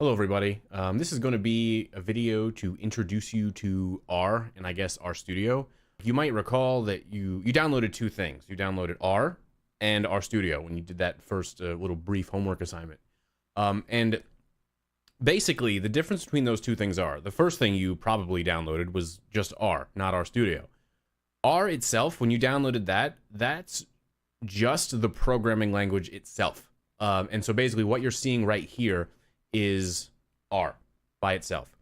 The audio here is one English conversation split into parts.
Hello everybody. This is going to be a video to introduce you to R and I guess RStudio. You might recall that you downloaded two things. You downloaded R and RStudio when you did that first little brief homework assignment. And basically the difference between those two things are, the first thing you probably downloaded was just R, not RStudio. R itself, when you downloaded that, that's just the programming language itself. And so basically what you're seeing right here is R by itself.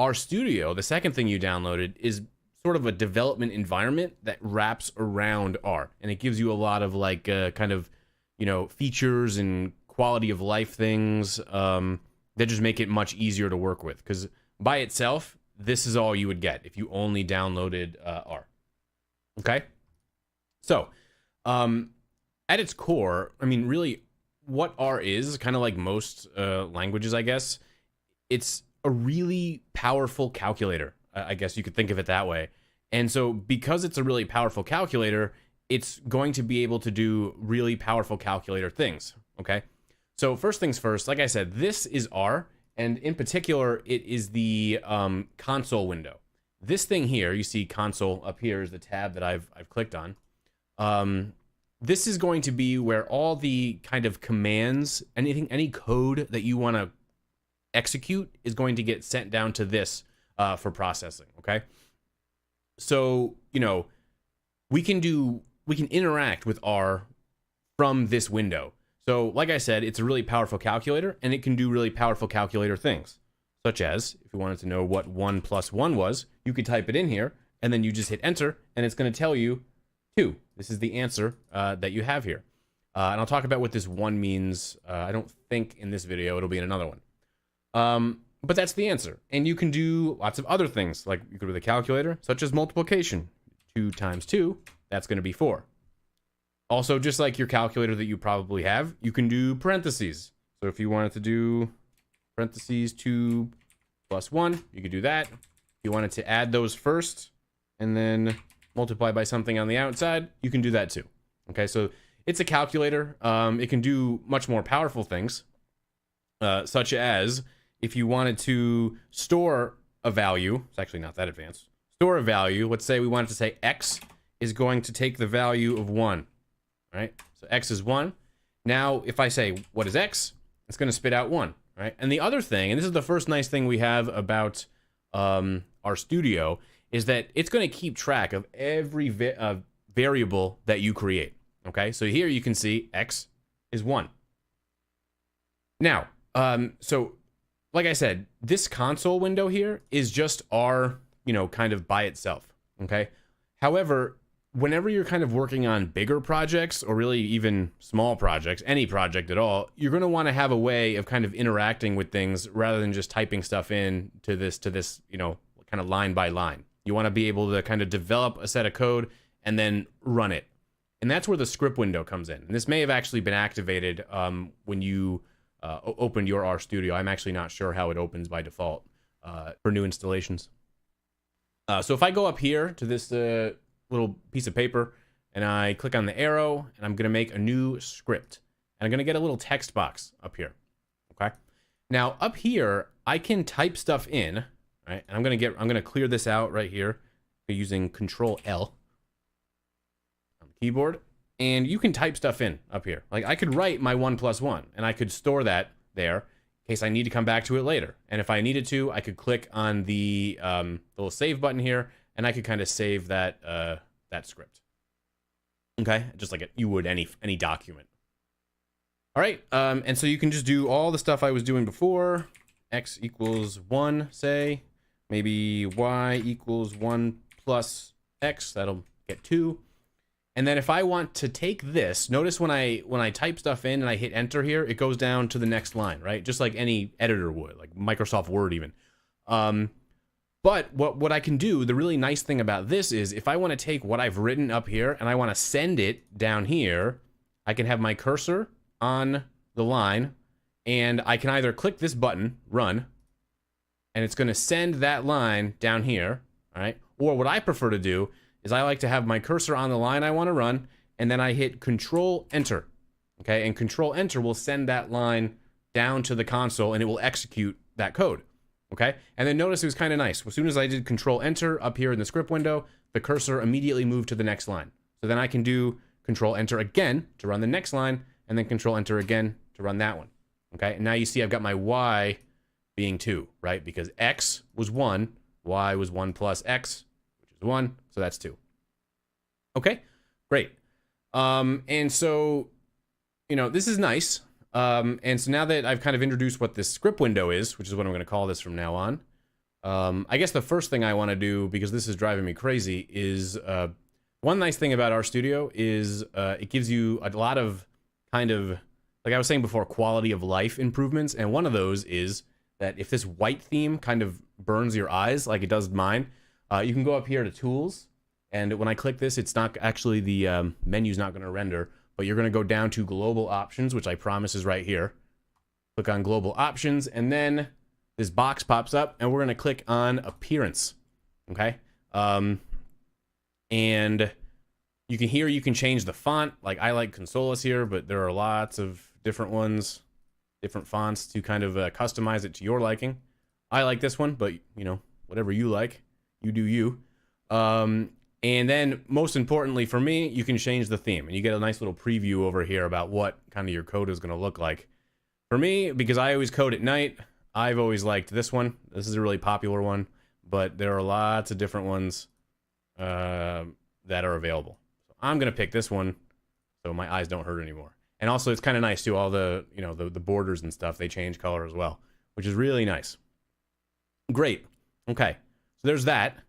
RStudio, the second thing you downloaded, is sort of a development environment that wraps around R, and it gives you a lot of like kind of, you know, features and quality of life things that just make it much easier to work with. Because by itself, this is all you would get if you only downloaded R. Okay, so at its core, I mean, really, what R is, kind of like most languages, I guess, it's a really powerful calculator. I guess you could think of it that way. And so because it's a really powerful calculator, it's going to be able to do really powerful calculator things, okay? So first things first, like I said, this is R, and in particular, it is the console window. This thing here, you see console up here is the tab that I've clicked on. This is going to be where all the kind of commands, any code that you want to execute is going to get sent down to this for processing, okay? So, you know, we can interact with R from this window. So, like I said, it's a really powerful calculator, and it can do really powerful calculator things, such as, if you wanted to know what 1 plus 1 was, you could type it in here, and then you just hit enter, and it's going to tell you 2. This is the answer that you have here. And I'll talk about what this 1 means. I don't think in this video, it'll be in another one. But that's the answer. And you can do lots of other things, like you could with a calculator, such as multiplication. 2 times 2, that's going to be 4. Also, just like your calculator that you probably have, you can do parentheses. So if you wanted to do parentheses 2 plus 1, you could do that. If you wanted to add those first, and then multiply by something on the outside, you can do that too. Okay, so it's a calculator. It can do much more powerful things, such as if you wanted to store a value. It's actually not that advanced. Store a value. Let's say we wanted to say X is going to take the value of 1. All right, so X is 1. Now, if I say, what is X? It's going to spit out 1. Right, and the other thing, and this is the first nice thing we have about RStudio, is that it's going to keep track of every variable that you create. Okay, so here you can see X is 1. Now, so like I said, this console window here is just R, you know, kind of by itself. Okay, however, whenever you're kind of working on bigger projects, or really even small projects, any project at all, you're going to want to have a way of kind of interacting with things rather than just typing stuff in to this, you know, kind of line by line. You want to be able to kind of develop a set of code and then run it. And that's where the script window comes in. And this may have actually been activated when you opened your RStudio. I'm actually not sure how it opens by default for new installations. So if I go up here to this little piece of paper and I click on the arrow, and I'm going to make a new script. And I'm going to get a little text box up here. Okay. Now up here, I can type stuff in. Right, and I'm gonna clear this out right here using Control L on the keyboard, and you can type stuff in up here. Like I could write my 1 plus 1, and I could store that there in case I need to come back to it later. And if I needed to, I could click on the little save button here, and I could kind of save that that script. Okay, just like you would any document. All right, and so you can just do all the stuff I was doing before. X equals 1, say. Maybe y equals 1 plus x, that'll get 2. And then if I want to take this, notice when I type stuff in and I hit enter here, it goes down to the next line, right? Just like any editor would, like Microsoft Word even. But what I can do, the really nice thing about this is if I want to take what I've written up here and I want to send it down here, I can have my cursor on the line, and I can either click this button, run, and it's going to send that line down here, all right? Or what I prefer to do is I like to have my cursor on the line I want to run, and then I hit Control Enter, okay? And Control Enter will send that line down to the console and it will execute that code. Okay, and then notice it was kind of nice. As soon as I did Control Enter up here in the script window, the cursor immediately moved to the next line. So then I can do Control Enter again to run the next line, and then Control Enter again to run that one. Okay, and now you see I've got my Y being 2, right? Because X was 1, Y was 1 plus X, which is 1, so that's 2. Okay, great. And so, you know, this is nice. And so now that I've kind of introduced what this script window is, which is what I'm going to call this from now on, I guess the first thing I want to do, because this is driving me crazy, is one nice thing about RStudio is it gives you a lot of kind of, like I was saying before, quality of life improvements. And one of those is that if this white theme kind of burns your eyes like it does mine, you can go up here to Tools. And when I click this, it's not actually, the menu's not going to render, but you're going to go down to Global Options, which I promise is right here. Click on Global Options, and then this box pops up, and we're going to click on Appearance. Okay? And you can change the font. Like, I like Consolas here, but there are lots of different ones, different fonts to kind of customize it to your liking. I like this one, but, you know, whatever you like, you do you. And then, most importantly for me, you can change the theme. And you get a nice little preview over here about what kind of your code is going to look like. For me, because I always code at night, I've always liked this one. This is a really popular one. But there are lots of different ones that are available. So I'm going to pick this one so my eyes don't hurt anymore. And also, it's kind of nice, too. All the, you know, the borders and stuff, they change color as well, which is really nice. Great. Okay. So there's that.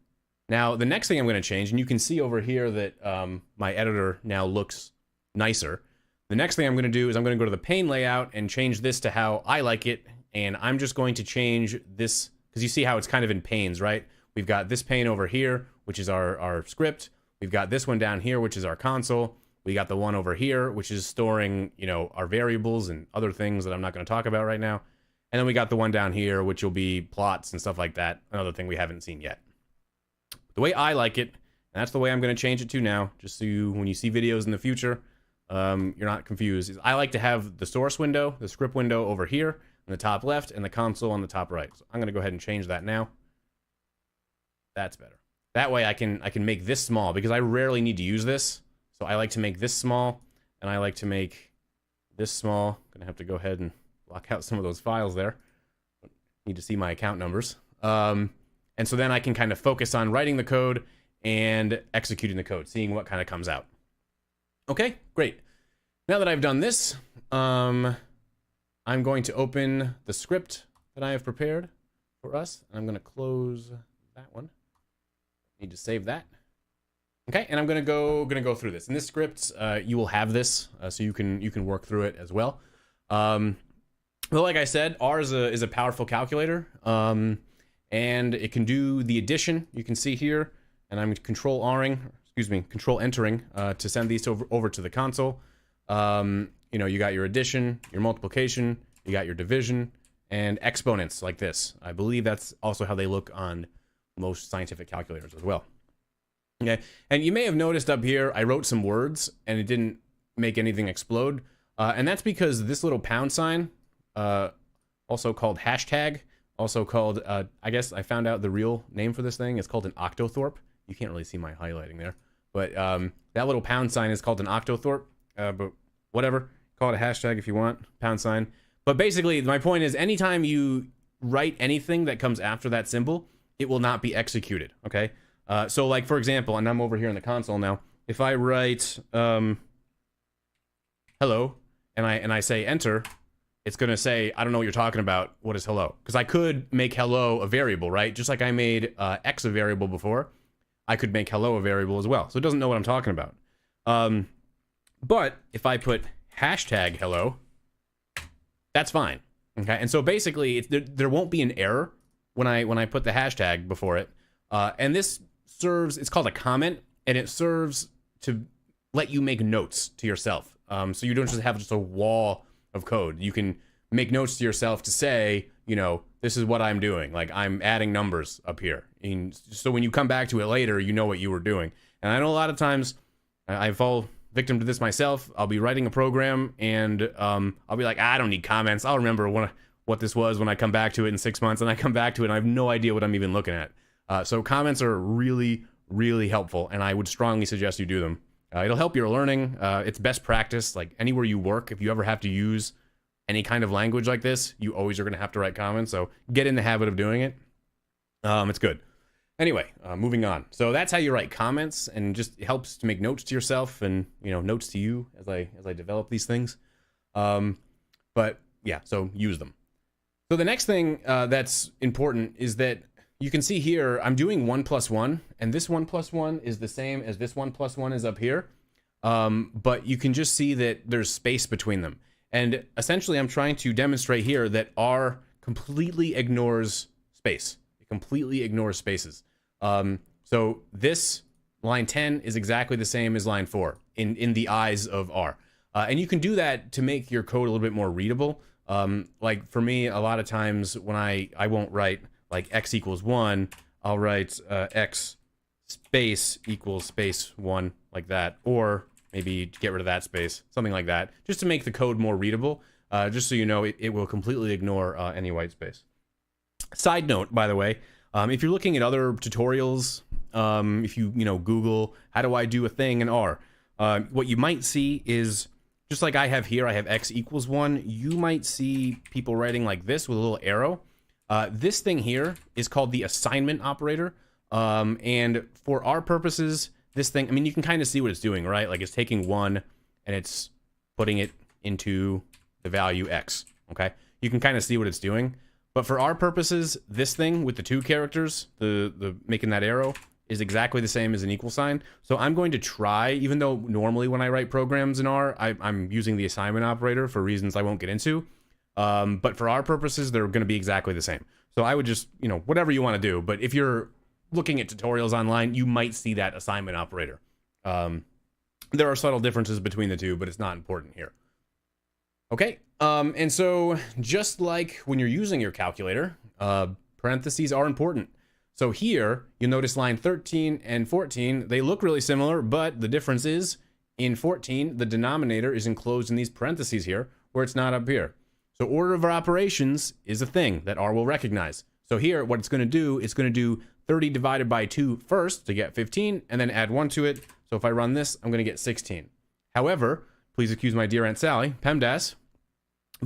Now, the next thing I'm going to change, and you can see over here that my editor now looks nicer. The next thing I'm going to do is I'm going to go to the pane layout and change this to how I like it. And I'm just going to change this, because you see how it's kind of in panes, right? We've got this pane over here, which is our script. We've got this one down here, which is our console. We got the one over here, which is storing, you know, our variables and other things that I'm not going to talk about right now. And then we got the one down here, which will be plots and stuff like that. Another thing we haven't seen yet. The way I like it, and that's the way I'm going to change it to now, just so you, when you see videos in the future, you're not confused, is I like to have the source window, the script window over here in the top left, and the console on the top right. So I'm going to go ahead and change that now. That's better. That way I can make this small, because I rarely need to use this. So I like to make this small, and I like to make this small. I'm going to have to go ahead and lock out some of those files there. Need to see my account numbers. And so then I can kind of focus on writing the code and executing the code, seeing what kind of comes out. Okay, great. Now that I've done this, I'm going to open the script that I have prepared for us. I'm going to close that one. Need to save that. Okay, and I'm going to go through this. In this script, you will have this, so you can work through it as well. Well, like I said, R is a powerful calculator. And it can do the addition, you can see here, and I'm control entering to send these over to the console. You know, you got your addition, your multiplication, you got your division, and exponents like this. I believe that's also how they look on most scientific calculators as well. Okay, and you may have noticed up here, I wrote some words, and it didn't make anything explode. And that's because this little pound sign, also called hashtag, also called, I guess I found out the real name for this thing. It's called an octothorpe. You can't really see my highlighting there. But that little pound sign is called an octothorpe. But whatever. Call it a hashtag if you want. Pound sign. But basically, my point is, anytime you write anything that comes after that symbol, it will not be executed. Okay? So, like, for example, and I'm over here in the console now. If I write hello, and I say enter, it's going to say, I don't know what you're talking about. What is hello? Because I could make hello a variable, right? Just like I made X a variable before, I could make hello a variable as well. So it doesn't know what I'm talking about. But if I put hashtag hello, that's fine. Okay, and so basically, there won't be an error when I put the hashtag before it. And this serves, it's called a comment, and it serves to let you make notes to yourself. So you don't just have a wall of code. You can make notes to yourself to say, you know, this is what I'm doing. Like, I'm adding numbers up here. And so when you come back to it later, you know what you were doing. And I know a lot of times I fall victim to this myself. I'll be writing a program and I'll be like, I don't need comments. I'll remember what this was when I come back to it in 6 months, and I come back to it and I have no idea what I'm even looking at. So comments are really, really helpful, and I would strongly suggest you do them. It'll help your learning. It's best practice. Like anywhere you work, if you ever have to use any kind of language like this, you always are going to have to write comments. So get in the habit of doing it. It's good. Anyway, moving on. So that's how you write comments, and just it helps to make notes to yourself and, you know, notes to you as I develop these things. But yeah, so use them. So the next thing that's important is that you can see here, I'm doing 1 + 1, and this 1 + 1 is the same as this 1 + 1 is up here. But you can just see that there's space between them. And essentially, I'm trying to demonstrate here that R completely ignores space. It completely ignores spaces. So this line 10 is exactly the same as line 4 in the eyes of R. And you can do that to make your code a little bit more readable. Like for me, a lot of times when I won't write like x = 1, I'll write x space equals space 1 like that, or maybe get rid of that space, something like that, just to make the code more readable, just so you know it will completely ignore any white space. Side note, by the way, if you're looking at other tutorials, if you Google, how do I do a thing in R, what you might see is, just like I have here, I have x = 1, you might see people writing like this with a little arrow. This thing here is called the assignment operator. And for our purposes, this thing, I mean, you can kind of see what it's doing, right? Like it's taking 1 and it's putting it into the value x, okay? You can kind of see what it's doing. But for our purposes, this thing with the 2 characters, the making that arrow, is exactly the same as an equal sign. So I'm going to try, even though normally when I write programs in R, I'm using the assignment operator for reasons I won't get into. But for our purposes, they're going to be exactly the same. So I would just, whatever you want to do. But if you're looking at tutorials online, you might see that assignment operator. There are subtle differences between the two, but it's not important here. Okay, and so just like when you're using your calculator, parentheses are important. So here, you'll notice line 13 and 14, they look really similar, but the difference is, in 14, the denominator is enclosed in these parentheses here, where it's not up here. So order of operations is a thing that R will recognize. So here, what it's going to do, it's going to do 30 divided by 2 first to get 15, and then add 1 to it. So if I run this, I'm going to get 16. However, please excuse my dear Aunt Sally, PEMDAS,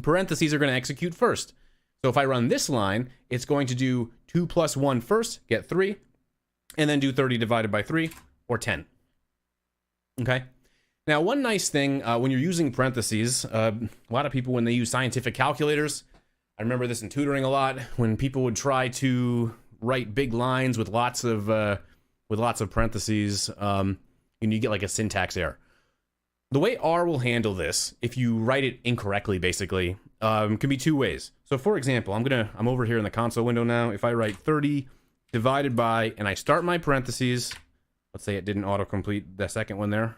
parentheses are going to execute first. So if I run this line, it's going to do 2 + 1 first, get 3, and then do 30 divided by 3, or 10. Okay? Now, one nice thing when you're using parentheses, a lot of people, when they use scientific calculators, I remember this in tutoring a lot, when people would try to write big lines with lots of parentheses, and you get like a syntax error. The way R will handle this, if you write it incorrectly, basically, can be 2 ways. So for example, I'm over here in the console window now. If I write 30 divided by, and I start my parentheses, let's say it didn't autocomplete the second one there.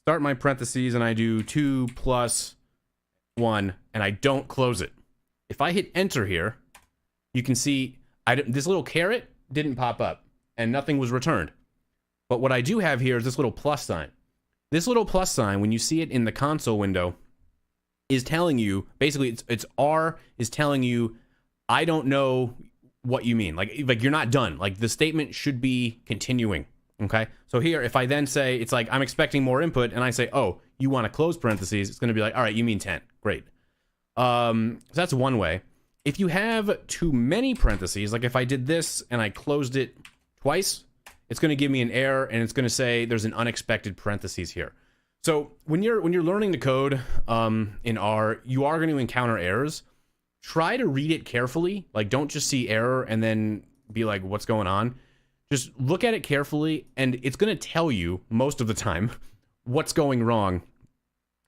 Start my parentheses and I do 2 + 1, and I don't close it. If I hit enter here, you can see this little caret didn't pop up and nothing was returned. But what I do have here is this little plus sign. This little plus sign, when you see it in the console window, is telling you, basically it's R is telling you, I don't know what you mean. Like you're not done. Like the statement should be continuing. Okay. So here, if I then say, it's like, I'm expecting more input, and I say, oh, you want to close parentheses, it's going to be like, all right, you mean 10. Great. So that's one way. If you have too many parentheses, like if I did this and I closed it twice, it's going to give me an error, and it's going to say there's an unexpected parentheses here. So when you're learning to code in R, you are going to encounter errors. Try to read it carefully. Like, don't just see error and then be like, what's going on? Just look at it carefully, and it's going to tell you most of the time what's going wrong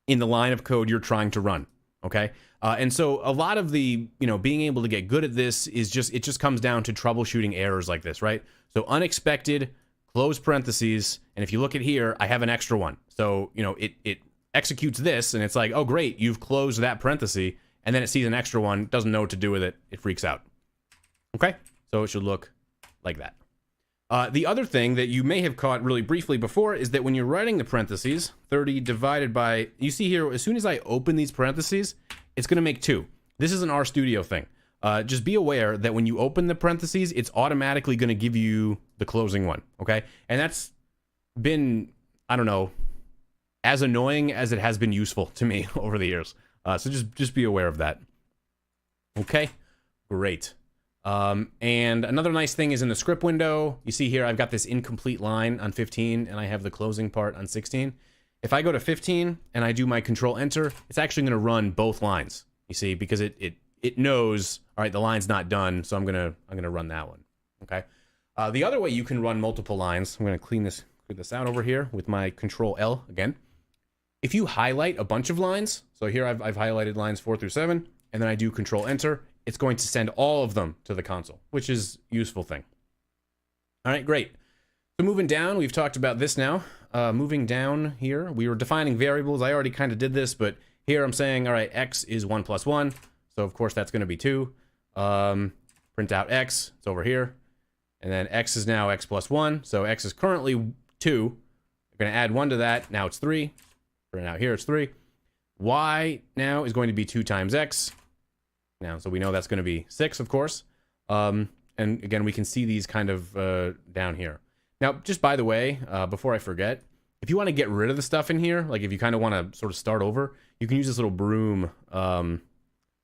in the line of code you're trying to run. Okay. And so a lot of the, being able to get good at this is it just comes down to troubleshooting errors like this, right? So unexpected, close parentheses. And if you look at here, I have an extra one. So, it executes this, and it's like, oh, great, you've closed that parenthesis. And then it sees an extra one, doesn't know what to do with it. It freaks out. Okay. So it should look like that. The other thing that you may have caught really briefly before is that when you're writing the parentheses, 30 divided by, you see here, as soon as I open these parentheses, it's going to make 2. This is an RStudio thing. Just be aware that when you open the parentheses, it's automatically going to give you the closing one, okay? And that's been, I don't know, as annoying as it has been useful to me over the years. So just be aware of that. Okay, great. And another nice thing is in the script window, you see here I've got this incomplete line on 15 and I have the closing part on 16. If I go to 15 and I do my control enter, it's actually going to run both lines. You see, because it knows, all right, the line's not done, so I'm gonna run that one. Okay. The other way you can run multiple lines, I'm gonna clean this out over here with my control L again. If you highlight a bunch of lines, so here I've highlighted lines 4 through 7, and then I do control enter, it's going to send all of them to the console, which is a useful thing. All right, great. So moving down, we've talked about this now. Moving down here, we were defining variables. I already kind of did this, but here I'm saying, all right, x is 1 plus 1. So of course that's going to be 2. Print out x, it's over here. And then x is now x plus 1. So x is currently 2. We're going to add 1 to that. Now it's 3. Print out here, it's 3. Y now is going to be 2 times x. Now, so we know that's going to be 6, of course. And again, we can see these kind of down here. Now, just by the way, before I forget, if you want to get rid of the stuff in here, like if you kind of want to sort of start over, you can use this little broom.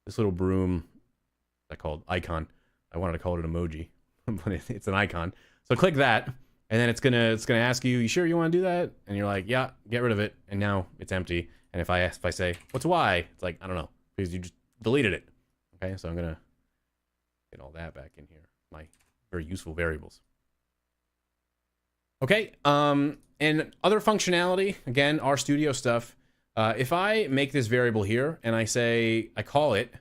What's that called? Icon. I wanted to call it an emoji, but it's an icon. So click that, and then it's gonna ask you sure you want to do that? And you're like, yeah, get rid of it. And now it's empty. And if I say, what's Y? It's like, I don't know, because you just deleted it. Okay, so I'm gonna get all that back in here. My very useful variables. Okay, and other functionality, again, RStudio stuff. If I make this variable here and I call it,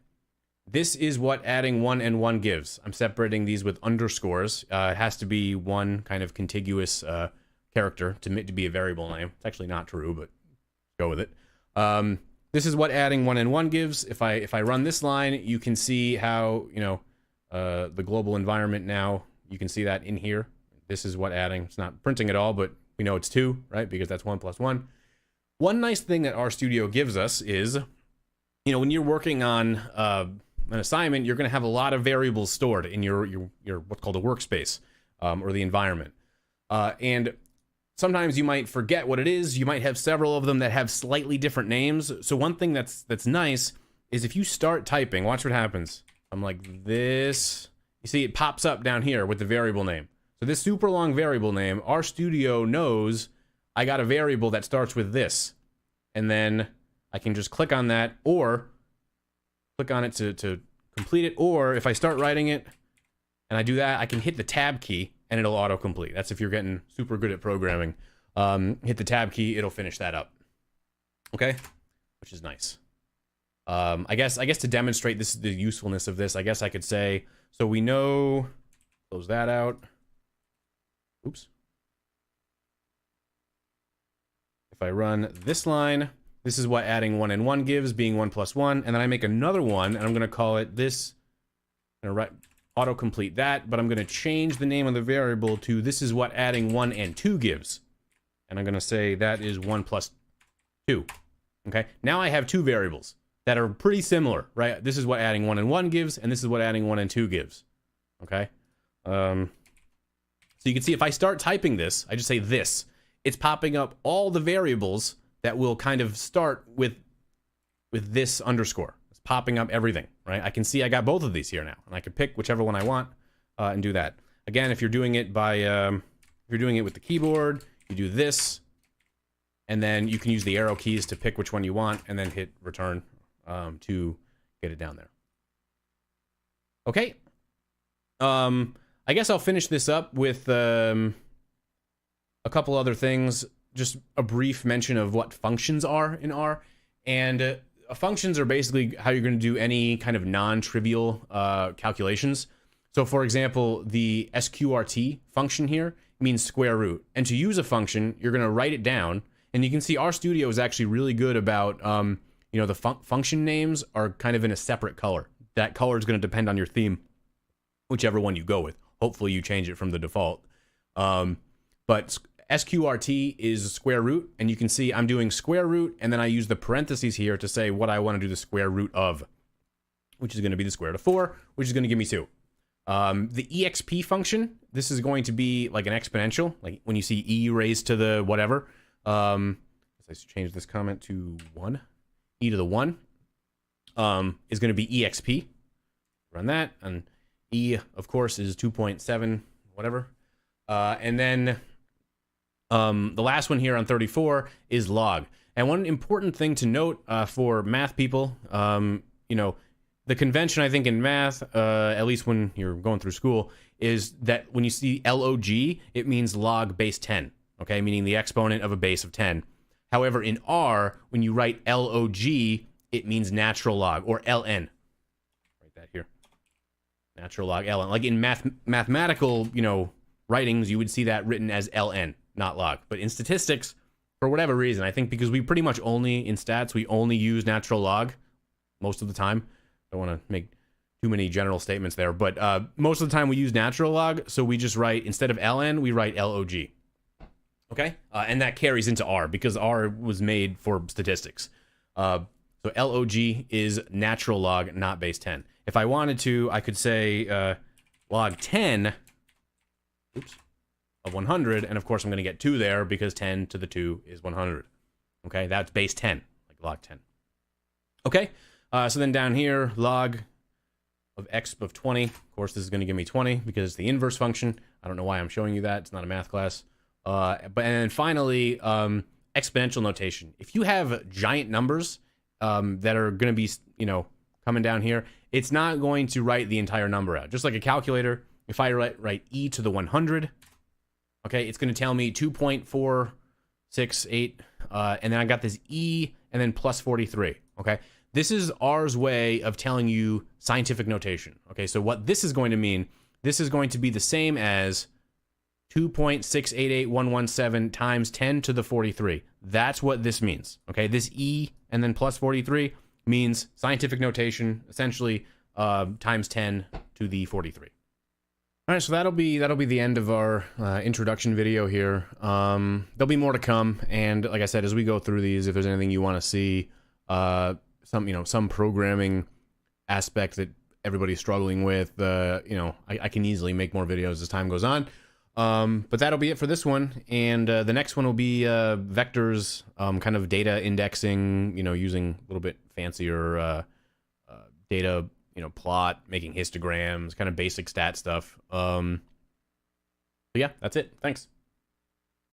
this is what adding 1 and 1 gives. I'm separating these with underscores. It has to be one kind of contiguous character to be a variable name. It's actually not true, but go with it. This is what adding 1 and 1 gives. If I run this line, you can see how, the global environment now, you can see that in here. This is what adding, it's not printing at all, but we know it's 2, right? Because that's 1 plus 1. One nice thing that RStudio gives us is, when you're working on an assignment, you're going to have a lot of variables stored in your what's called a workspace or the environment. And sometimes you might forget what it is. You might have several of them that have slightly different names. So one thing that's nice is if you start typing, watch what happens. I'm like this. You see it pops up down here with the variable name. So this super long variable name, RStudio knows I got a variable that starts with this. And then I can just click on that or click on it to complete it. Or if I start writing it and I do that, I can hit the tab key and it'll autocomplete. That's if you're getting super good at programming. Hit the tab key, it'll finish that up. Okay, which is nice. I guess to demonstrate the usefulness of this, I guess I could say, so we know, close that out. Oops. If I run this line, this is what adding 1 and 1 gives, being 1 plus 1, and then I make another one, and I'm going to call it this. I'm going to autocomplete that, but I'm going to change the name of the variable to this is what adding 1 and 2 gives. And I'm going to say that is 1 plus 2. Okay, now I have 2 variables that are pretty similar, right? This is what adding 1 and 1 gives, and this is what adding 1 and 2 gives. Okay? So you can see if I start typing this, I just say this, it's popping up all the variables that will kind of start with this underscore. It's popping up everything, right? I can see I got both of these here now, and I can pick whichever one I want and do that. Again, if you're doing it by, if you're doing it with the keyboard, you do this, and then you can use the arrow keys to pick which one you want, and then hit return to get it down there. Okay. I guess I'll finish this up with a couple other things. Just a brief mention of what functions are in R. And functions are basically how you're going to do any kind of non-trivial calculations. So for example, the sqrt function here means square root. And to use a function, you're going to write it down. And you can see RStudio is actually really good about, the function names are kind of in a separate color. That color is going to depend on your theme, whichever one you go with. Hopefully you change it from the default. But SQRT is square root, and you can see I'm doing square root, and then I use the parentheses here to say what I want to do the square root of, which is going to be the square root of 4, which is going to give me 2. The exp function, this is going to be like an exponential, like when you see e raised to the whatever. Let's change this comment to 1. E to the 1 is going to be exp. Run that, and e, of course, is 2.7, whatever. And then the last one here on 34 is log. And one important thing to note for math people, you know, the convention, I think, in math, at least when you're going through school, is that when you see log, it means log base 10, okay? Meaning the exponent of a base of 10. However, in R, when you write log, it means natural log, or ln. Write that here. Natural log ln. Like in mathematical, you know, writings, you would see that written as ln, not log. But in statistics, for whatever reason, I think because we pretty much only, in stats, we only use natural log most of the time. Don't want to make too many general statements there, but most of the time we use natural log, so we just write, instead of ln, we write log. Okay? And that carries into R, because R was made for statistics. So log is natural log, not base 10. If I wanted to, I could say log 10 of 100, and of course I'm going to get 2 there, because 10 to the 2 is 100. Okay? That's base 10, like log 10. Okay? So then down here, log of x of 20. Of course, this is going to give me 20 because it's the inverse function. I don't know why I'm showing you that. It's not a math class. And then finally, exponential notation. If you have giant numbers that are going to be, you know, coming down here, it's not going to write the entire number out. Just like a calculator, if I write e to the 100, okay, it's going to tell me 2.468, and then I got this e and then plus 43, okay? This is R's way of telling you scientific notation. Okay, so what this is going to mean, this is going to be the same as 2.688117 times 10 to the 43. That's what this means. Okay, this E and then plus 43 means scientific notation, essentially times 10 to the 43. All right, so that'll be the end of our introduction video here. There'll be more to come, and like I said, as we go through these, if there's anything you want to see, some programming aspect that everybody's struggling with, I can easily make more videos as time goes on. But that'll be it for this one, and the next one will be vectors, kind of data indexing, using a little bit fancier data, plot, making histograms, kind of basic stat stuff. But yeah, that's it. Thanks.